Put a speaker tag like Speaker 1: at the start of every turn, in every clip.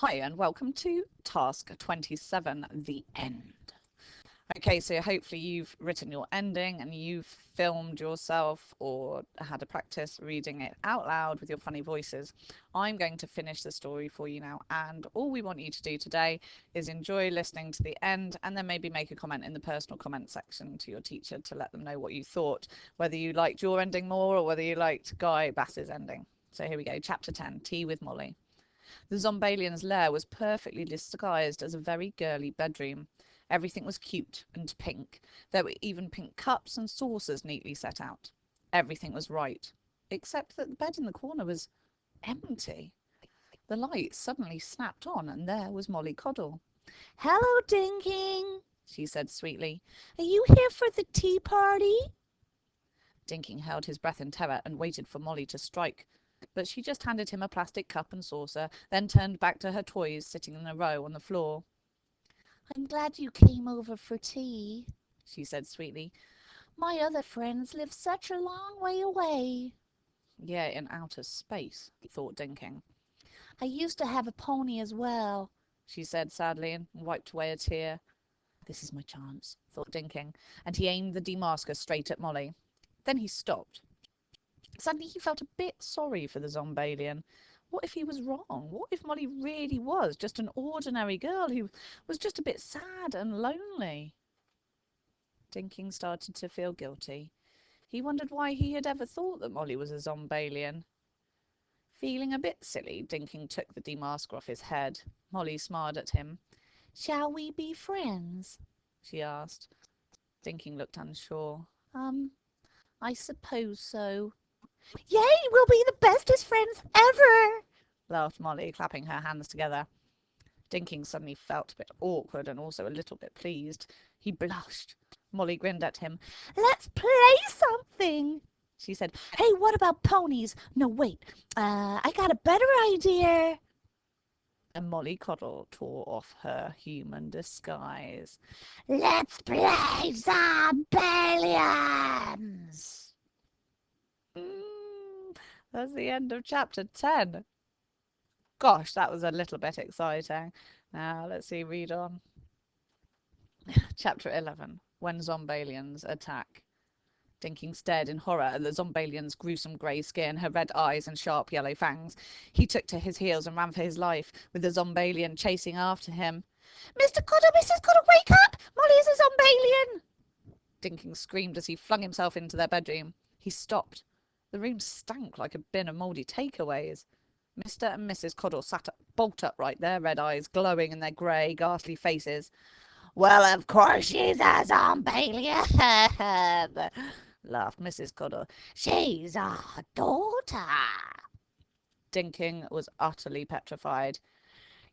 Speaker 1: Hi and welcome to task 27, the end. Okay, so hopefully you've written your ending and you've filmed yourself or had a practice reading it out loud with your funny voices. I'm going to finish the story for you now, and all we want you to do today is enjoy listening to the end and then maybe make a comment in the personal comment section to your teacher to let them know what you thought, whether you liked your ending more or whether you liked Guy Bass's ending. So here we go, chapter 10, Tea with Molly. The Zombalian's lair was perfectly disguised as a very girly bedroom. Everything was cute and pink. There were even pink cups and saucers neatly set out. Everything was right, except that the bed in the corner was empty. The light suddenly snapped on, and there was Molly Coddle.
Speaker 2: Hello, Dinking,
Speaker 1: She said sweetly.
Speaker 2: are you here for the tea party?
Speaker 1: Dinking held his breath in terror and waited for Molly to strike. But she just handed him a plastic cup and saucer, then turned back to her toys sitting in a row on the floor.
Speaker 2: I'm glad you came over for tea,
Speaker 1: She said sweetly.
Speaker 2: my other friends live such a long way away.
Speaker 1: Yeah, in outer space, thought Dinking.
Speaker 2: I used to have a pony as well.
Speaker 1: She said sadly and wiped away a tear. This is my chance, thought Dinking, and he aimed the demasker straight at Molly. Then he stopped. Suddenly he felt a bit sorry for the Zombalian. What if he was wrong? What if Molly really was just an ordinary girl who was just a bit sad and lonely? Dinking started to feel guilty. He wondered why he had ever thought that Molly was a Zombalian. Feeling a bit silly, Dinking took the demasker off his head. Molly smiled at him.
Speaker 2: Shall we be friends?
Speaker 1: She asked. Dinking looked unsure.
Speaker 2: I suppose so. Yay, we'll be the bestest friends ever,
Speaker 1: Laughed Molly, clapping her hands together. Dinking suddenly felt a bit awkward and also a little bit pleased. He blushed. Molly grinned at him.
Speaker 2: Let's play something,
Speaker 1: She said,
Speaker 2: Hey, what about ponies? No, wait, I got a better idea.
Speaker 1: and Molly Coddle tore off her human disguise.
Speaker 2: Let's play some billions.
Speaker 1: That's the end of chapter 10. Gosh, that was a little bit exciting. Now, let's see, read on. Chapter 11, When Zombalians Attack. Dinking stared in horror at the Zombalian's gruesome grey skin, her red eyes and sharp yellow fangs. He took to his heels and ran for his life, with the Zombalian chasing after him.
Speaker 2: Mr. Coddle, Mrs. Coddle, wake up! Molly's a Zombalian!
Speaker 1: Dinking screamed as he flung himself into their bedroom. He stopped. The room stank like a bin of mouldy takeaways. Mr. and Mrs. Coddle sat up, bolt upright, their red eyes glowing in their grey, ghastly faces.
Speaker 2: Well, of course she's a Zombalian,
Speaker 1: Laughed Mrs. Coddle.
Speaker 2: She's our daughter.
Speaker 1: Dinking was utterly petrified.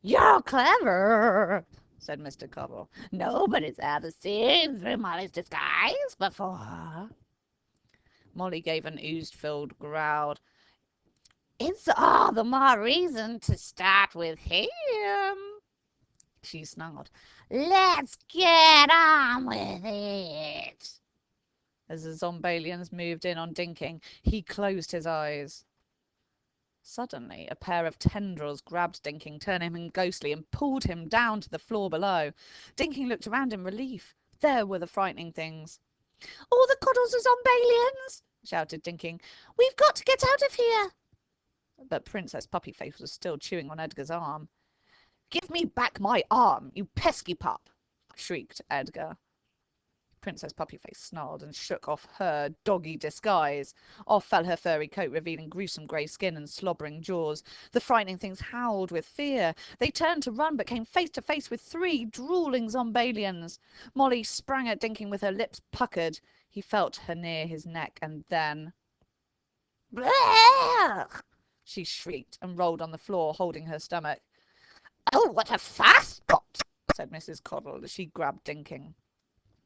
Speaker 2: You're clever,
Speaker 1: Said Mr. Coddle.
Speaker 2: Nobody's ever seen through Molly's disguise before.
Speaker 1: Molly gave an ooze-filled growl.
Speaker 2: It's all the more reason to start with him.
Speaker 1: She snarled.
Speaker 2: Let's get on with it.
Speaker 1: As the Zombalians moved in on Dinking, he closed his eyes. Suddenly, a pair of tendrils grabbed Dinking, turning him ghostly, and pulled him down to the floor below. Dinking looked around in relief. There were the frightening things.
Speaker 2: All the Coddles are Zombalians,
Speaker 1: shouted Dinking.
Speaker 2: We've got to get out of here.
Speaker 1: But Princess Puppyface was still chewing on Edgar's arm. Give me back my arm, you pesky pup! Shrieked Edgar. Princess Puppyface snarled and shook off her doggy disguise. Off fell her furry coat, revealing gruesome grey skin and slobbering jaws. The frightening things howled with fear. They turned to run, but came face to face with 3 drooling Zombalians. Molly sprang at Dinking with her lips puckered. He felt her near his neck, and then...
Speaker 2: Blech!
Speaker 1: She shrieked and rolled on the floor, holding her stomach.
Speaker 2: Oh, what a fast spot,
Speaker 1: said Mrs. Coddle as she grabbed Dinking.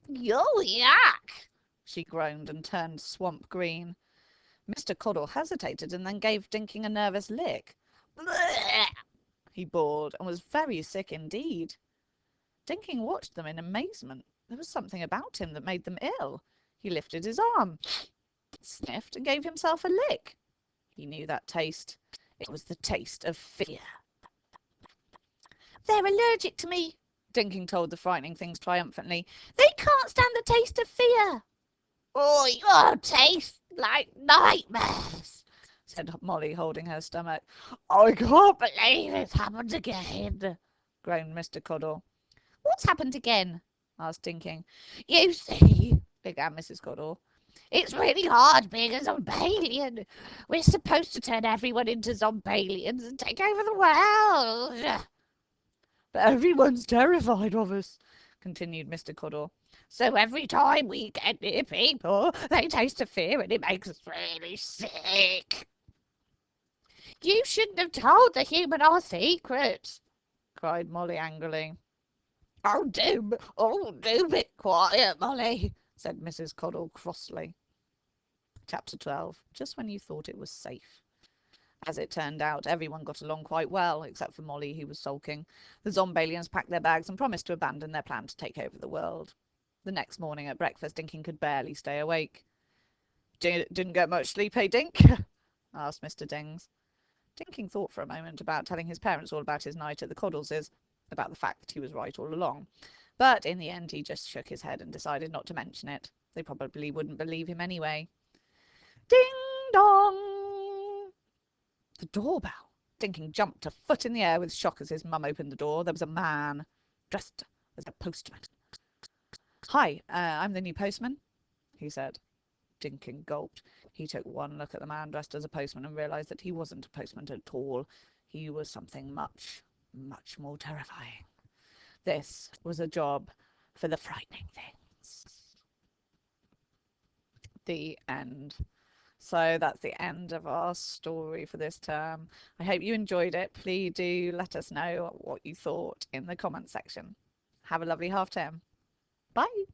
Speaker 2: Yo, yuck!
Speaker 1: She groaned and turned swamp green. Mr. Coddle hesitated and then gave Dinking a nervous lick.
Speaker 2: Blech!
Speaker 1: He bawled and was very sick indeed. Dinking watched them in amazement. There was something about him that made them ill. He lifted his arm, sniffed, and gave himself a lick. He knew that taste. It was the taste of fear.
Speaker 2: They're allergic to me,
Speaker 1: Dinking told the frightening things triumphantly.
Speaker 2: They can't stand the taste of fear. Oh, your taste like nightmares,
Speaker 1: said Molly, holding her stomach.
Speaker 2: I can't believe it's happened again,
Speaker 1: groaned Mr. Coddle.
Speaker 2: What's happened again?
Speaker 1: asked Dinking.
Speaker 2: You see,
Speaker 1: began Mrs. Coddle.
Speaker 2: It's really hard being a Zombalian. We're supposed to turn everyone into Zombalians and take over the world.
Speaker 1: But everyone's terrified of us, continued Mr. Coddle.
Speaker 2: So every time we get near people, they taste of fear and it makes us really sick. You shouldn't have told the human our secrets,
Speaker 1: cried Molly angrily.
Speaker 2: Oh, do be quiet, Molly,
Speaker 1: said Mrs. Coddle crossly. Chapter 12. Just when you thought it was safe. As it turned out, everyone got along quite well, except for Molly, who was sulking. The Zombalians packed their bags and promised to abandon their plan to take over the world. The next morning at breakfast, Dinking could barely stay awake. Didn't get much sleep, eh, Dink? asked Mr. Dings. Dinking thought for a moment about telling his parents all about his night at the Coddleses, about the fact that he was right all along. But in the end, he just shook his head and decided not to mention it. They probably wouldn't believe him anyway. Ding-dong! The doorbell. Dinking jumped a foot in the air with shock as his mum opened the door. There was a man, dressed as a postman. Hi, I'm the new postman, he said. Dinking gulped. He took one look at the man dressed as a postman and realized that he wasn't a postman at all. He was something much, much more terrifying. This was a job for the frightening things. The end. So that's the end of our story for this term. I hope you enjoyed it. Please do let us know what you thought in the comments section. Have a lovely half term. Bye.